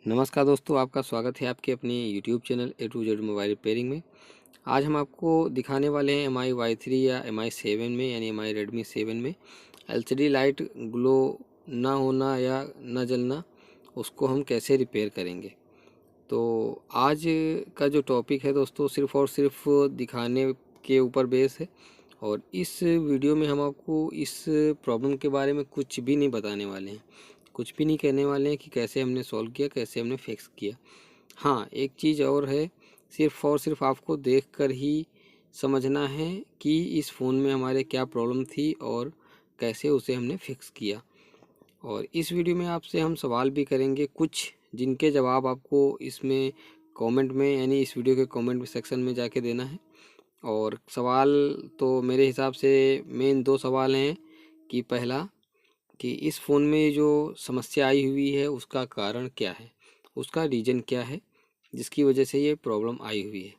नमस्कार दोस्तों, आपका स्वागत है आपके अपने YouTube channel A to Z mobile repairing में। आज हम आपको दिखाने वाले हैं MI Y3 या MI7 में यानी MI Redmi 7 में LCD लाइट ग्लो ना होना या ना जलना, उसको हम कैसे रिपेयर करेंगे। तो आज का जो टॉपिक है दोस्तों सिर्फ़ और सिर्फ दिखाने के ऊपर बेस है, और इस वीडियो में हम आपको इस प्रॉब्लम के बारे में कुछ भी नहीं बताने वाले हैं, कुछ भी नहीं कहने वाले हैं कि कैसे हमने सॉल्व किया, कैसे हमने फिक्स किया। हाँ, एक चीज़ और है, सिर्फ़ और सिर्फ आपको देखकर ही समझना है कि इस फ़ोन में हमारे क्या प्रॉब्लम थी और कैसे उसे हमने फिक्स किया। और इस वीडियो में आपसे हम सवाल भी करेंगे कुछ, जिनके जवाब आपको इसमें कमेंट में यानी इस वीडियो के कमेंट सेक्शन में जाके देना है। और सवाल तो मेरे हिसाब से मेन दो सवाल हैं कि पहला, कि इस फ़ोन में जो समस्या आई हुई है उसका कारण क्या है, उसका रीज़न क्या है जिसकी वजह से ये प्रॉब्लम आई हुई है।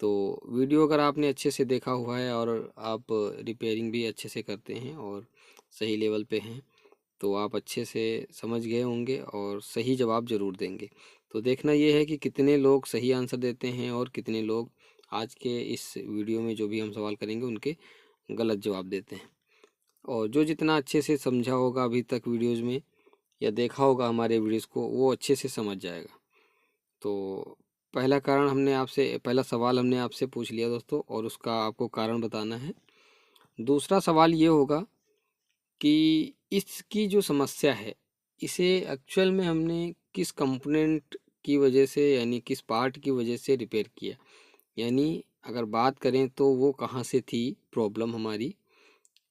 तो वीडियो अगर आपने अच्छे से देखा हुआ है और आप रिपेयरिंग भी अच्छे से करते हैं और सही लेवल पे हैं, तो आप अच्छे से समझ गए होंगे और सही जवाब ज़रूर देंगे। तो देखना ये है कि कितने लोग सही आंसर देते हैं और कितने लोग आज के इस वीडियो में जो भी हम सवाल करेंगे उनके गलत जवाब देते हैं। और जो जितना अच्छे से समझा होगा अभी तक वीडियोज़ में या देखा होगा हमारे वीडियोज़ को, वो अच्छे से समझ जाएगा। तो पहला सवाल हमने आपसे पूछ लिया दोस्तों, और उसका आपको कारण बताना है। दूसरा सवाल ये होगा कि इसकी जो समस्या है, इसे एक्चुअल में हमने किस कंपोनेंट की वजह से यानी किस पार्ट की वजह से रिपेयर किया। यानी अगर बात करें तो वो कहाँ से थी प्रॉब्लम हमारी,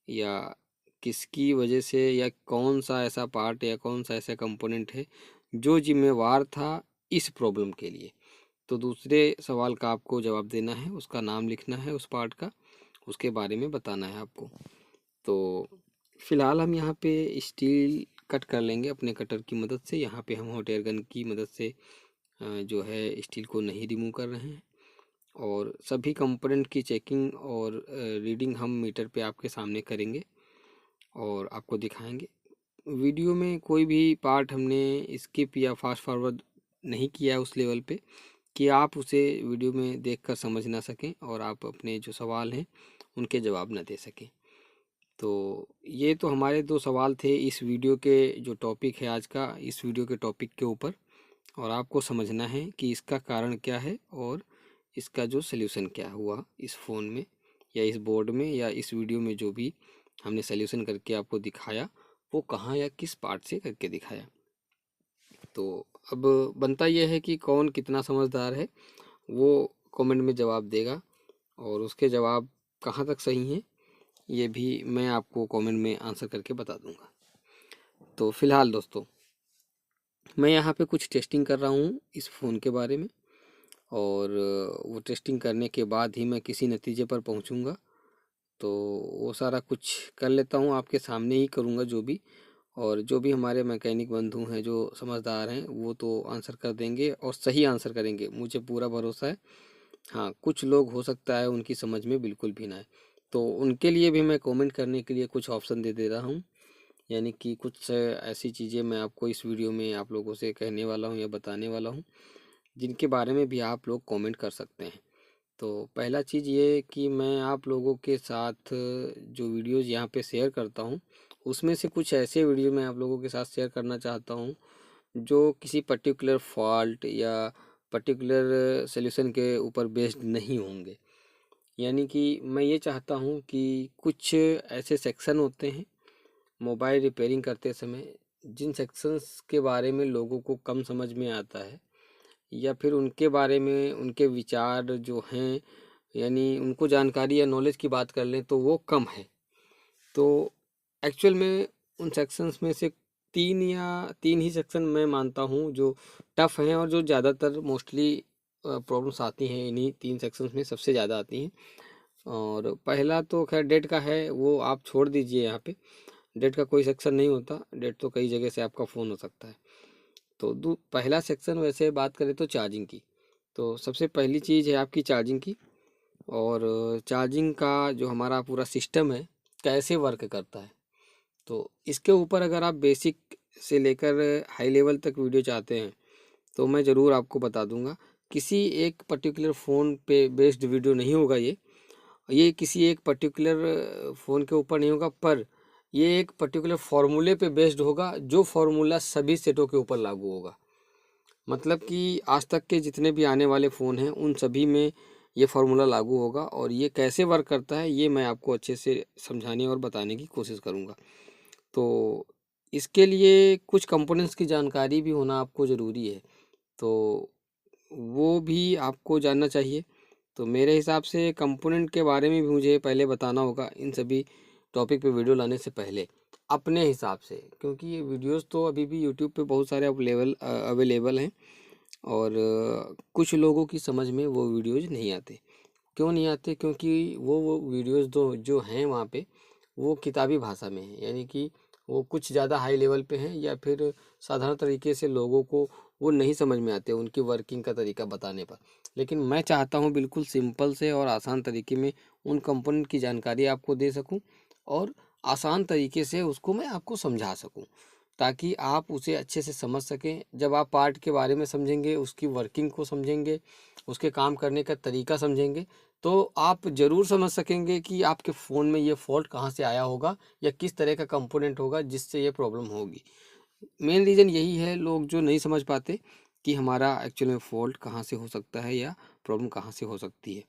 या किसकी वजह से, या कौन सा ऐसा पार्ट या कौन सा ऐसा कंपोनेंट है जो जिम्मेवार था इस प्रॉब्लम के लिए। तो दूसरे सवाल का आपको जवाब देना है, उसका नाम लिखना है उस पार्ट का, उसके बारे में बताना है आपको। तो फिलहाल हम यहाँ पे स्टील कट कर लेंगे अपने कटर की मदद से। यहाँ पे हम हॉट एयर गन की मदद से जो है स्टील को नहीं रिमूव कर रहे हैं, और सभी कंपोनेंट की चेकिंग और रीडिंग हम मीटर पे आपके सामने करेंगे और आपको दिखाएंगे। वीडियो में कोई भी पार्ट हमने स्किप या फास्ट फॉरवर्ड नहीं किया है उस लेवल पे कि आप उसे वीडियो में देखकर समझ ना सकें और आप अपने जो सवाल हैं उनके जवाब ना दे सकें। तो ये तो हमारे दो सवाल थे इस वीडियो के जो टॉपिक है आज का, इस वीडियो के टॉपिक के ऊपर। और आपको समझना है कि इसका कारण क्या है और इसका जो सल्यूशन क्या हुआ इस फ़ोन में या इस बोर्ड में या इस वीडियो में जो भी हमने सल्यूशन करके आपको दिखाया, वो कहाँ या किस पार्ट से करके दिखाया। तो अब बनता यह है कि कौन कितना समझदार है वो कमेंट में जवाब देगा, और उसके जवाब कहाँ तक सही हैं ये भी मैं आपको कमेंट में आंसर करके बता दूंगा। तो फिलहाल दोस्तों मैं यहाँ पे कुछ टेस्टिंग कर रहा हूँ इस फ़ोन के बारे में, और वो टेस्टिंग करने के बाद ही मैं किसी नतीजे पर पहुँचूँगा। तो वो सारा कुछ कर लेता हूँ, आपके सामने ही करूँगा जो भी। और जो भी हमारे मैकेनिक बंधु हैं जो समझदार हैं वो तो आंसर कर देंगे और सही आंसर करेंगे, मुझे पूरा भरोसा है। हाँ, कुछ लोग हो सकता है उनकी समझ में बिल्कुल भी ना आए, तो उनके लिए भी मैं कमेंट करने के लिए कुछ ऑप्शन दे रहा हूँ। यानी कि कुछ ऐसी चीज़ें मैं आपको इस वीडियो में आप लोगों से कहने वाला हूँ या बताने वाला हूँ, जिनके बारे में भी आप लोग कमेंट कर सकते हैं। तो पहला चीज़ ये कि मैं आप लोगों के साथ जो वीडियोज़ यहाँ पे शेयर करता हूँ, उसमें से कुछ ऐसे वीडियो मैं आप लोगों के साथ शेयर करना चाहता हूँ जो किसी पर्टिकुलर फॉल्ट या पर्टिकुलर सॉल्यूशन के ऊपर बेस्ड नहीं होंगे। यानी कि मैं ये चाहता हूँ कि कुछ ऐसे सेक्शन होते हैं मोबाइल रिपेयरिंग करते समय, जिन सेक्शंस के बारे में लोगों को कम समझ में आता है, या फिर उनके बारे में उनके विचार जो हैं, यानी उनको जानकारी या नॉलेज की बात कर लें तो वो कम है। तो एक्चुअल में उन सेक्शंस में से तीन ही सेक्शन मैं मानता हूँ जो टफ हैं और जो ज़्यादातर मोस्टली प्रॉब्लम्स आती हैं इन्हीं तीन सेक्शंस में सबसे ज़्यादा आती हैं। और पहला तो खैर डेट का है, वो आप छोड़ दीजिए। यहाँ पे डेट का कोई सेक्शन नहीं होता, डेट तो कई जगह से आपका फ़ोन हो सकता है। तो पहला सेक्शन वैसे बात करें तो चार्जिंग की, तो सबसे पहली चीज़ है आपकी चार्जिंग की। और चार्जिंग का जो हमारा पूरा सिस्टम है कैसे वर्क करता है, तो इसके ऊपर अगर आप बेसिक से लेकर हाई लेवल तक वीडियो चाहते हैं तो मैं ज़रूर आपको बता दूंगा। किसी एक पर्टिकुलर फ़ोन पे बेस्ड वीडियो नहीं होगा ये किसी एक पर्टिकुलर फ़ोन के ऊपर नहीं होगा, पर ये एक पर्टिकुलर फार्मूले पे बेस्ड होगा, जो फार्मूला सभी सेटों के ऊपर लागू होगा। मतलब कि आज तक के जितने भी आने वाले फ़ोन हैं उन सभी में ये फार्मूला लागू होगा, और ये कैसे वर्क करता है ये मैं आपको अच्छे से समझाने और बताने की कोशिश करूँगा। तो इसके लिए कुछ कंपोनेंट्स की जानकारी भी होना आपको ज़रूरी है, तो वो भी आपको जानना चाहिए। तो मेरे हिसाब से कंपोनेंट के बारे में भी मुझे पहले बताना होगा इन सभी टॉपिक पे वीडियो लाने से पहले, अपने हिसाब से, क्योंकि ये वीडियोस तो अभी भी यूट्यूब पे बहुत सारे अवेलेबल हैं, और कुछ लोगों की समझ में वो वीडियोज नहीं आते। क्यों नहीं आते? क्योंकि वो वीडियोस जो हैं वहाँ पे वो किताबी भाषा में है, यानी कि वो कुछ ज़्यादा हाई लेवल पे हैं, या फिर साधारण तरीके से लोगों को वो नहीं समझ में आते उनकी वर्किंग का तरीका बताने पर। लेकिन मैं चाहता हूँ बिल्कुल सिंपल से और आसान तरीके में उन कंपोनेंट की जानकारी आपको दे सकूँ, और आसान तरीके से उसको मैं आपको समझा सकूँ, ताकि आप उसे अच्छे से समझ सकें। जब आप पार्ट के बारे में समझेंगे, उसकी वर्किंग को समझेंगे, उसके काम करने का तरीका समझेंगे, तो आप ज़रूर समझ सकेंगे कि आपके फ़ोन में ये फ़ॉल्ट कहाँ से आया होगा, या किस तरह का कंपोनेंट होगा जिससे ये प्रॉब्लम होगी। मेन रीज़न यही है, लोग जो नहीं समझ पाते कि हमारा एक्चुअल में फ़ॉल्ट कहाँ से हो सकता है या प्रॉब्लम कहाँ से हो सकती है।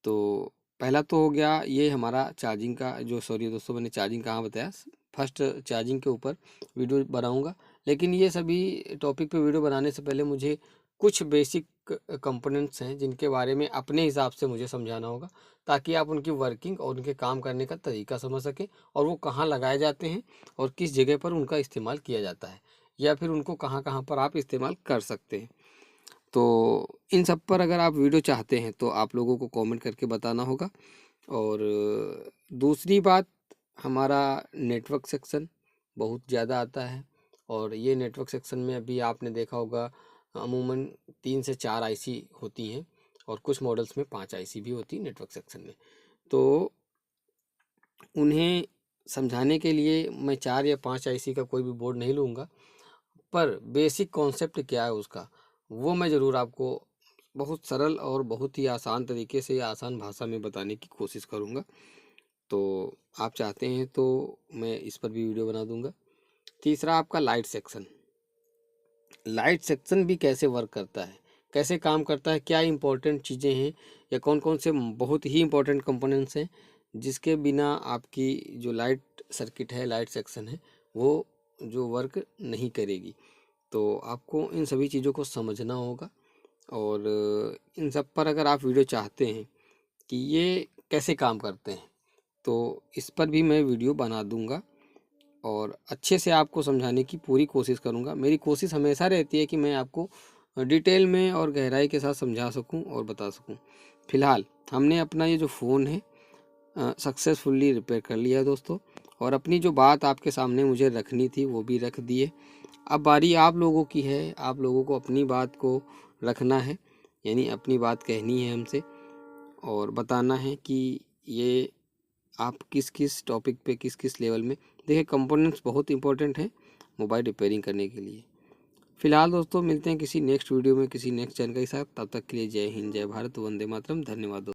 तो पहला तो हो गया ये हमारा चार्जिंग का, जो सॉरी दोस्तों मैंने चार्जिंग कहाँ बताया, फर्स्ट चार्जिंग के ऊपर वीडियो बनाऊंगा। लेकिन ये सभी टॉपिक पे वीडियो बनाने से पहले मुझे कुछ बेसिक कंपोनेंट्स हैं जिनके बारे में अपने हिसाब से मुझे समझाना होगा, ताकि आप उनकी वर्किंग और उनके काम करने का तरीका समझ सकें, और वो कहाँ लगाए जाते हैं और किस जगह पर उनका इस्तेमाल किया जाता है, या फिर उनको कहाँ कहाँ पर आप इस्तेमाल कर सकते हैं। तो इन सब पर अगर आप वीडियो चाहते हैं तो आप लोगों को कमेंट करके बताना होगा। और दूसरी बात, हमारा नेटवर्क सेक्शन बहुत ज़्यादा आता है, और ये नेटवर्क सेक्शन में अभी आपने देखा होगा अमूमन 3 से 4 आईसी होती हैं, और कुछ मॉडल्स में 5 आईसी भी होती है नेटवर्क सेक्शन में। तो उन्हें समझाने के लिए मैं 4 या 5 आईसी का कोई भी बोर्ड नहीं लूँगा, पर बेसिक कॉन्सेप्ट क्या है उसका, वो मैं ज़रूर आपको बहुत सरल और बहुत ही आसान तरीके से या आसान भाषा में बताने की कोशिश करूँगा। तो आप चाहते हैं तो मैं इस पर भी वीडियो बना दूँगा। तीसरा आपका लाइट सेक्शन। लाइट सेक्शन भी कैसे वर्क करता है, कैसे काम करता है, क्या इंपॉर्टेंट चीज़ें हैं, या कौन कौन से बहुत ही इंपॉर्टेंट कंपोनेंट्स हैं जिसके बिना आपकी जो लाइट सर्किट है, लाइट सेक्शन है, वो जो वर्क नहीं करेगी। तो आपको इन सभी चीज़ों को समझना होगा, और इन सब पर अगर आप वीडियो चाहते हैं कि ये कैसे काम करते हैं, तो इस पर भी मैं वीडियो बना दूंगा, और अच्छे से आपको समझाने की पूरी कोशिश करूंगा। मेरी कोशिश हमेशा रहती है कि मैं आपको डिटेल में और गहराई के साथ समझा सकूं और बता सकूं। फ़िलहाल हमने अपना ये जो फ़ोन है सक्सेसफुली रिपेयर कर लिया है दोस्तों, और अपनी जो बात आपके सामने मुझे रखनी थी वो भी रख दी है। अब बारी आप लोगों की है, आप लोगों को अपनी बात को रखना है, यानी अपनी बात कहनी है हमसे, और बताना है कि ये आप किस किस टॉपिक पे किस किस लेवल में। देखिए कंपोनेंट्स बहुत इंपॉर्टेंट हैं मोबाइल रिपेयरिंग करने के लिए। फिलहाल दोस्तों मिलते हैं किसी नेक्स्ट वीडियो में किसी नेक्स्ट जानकारी के साथ, तब तक के लिए जय हिंद, जय भारत, वंदे मातरम, धन्यवाद दोस्तों।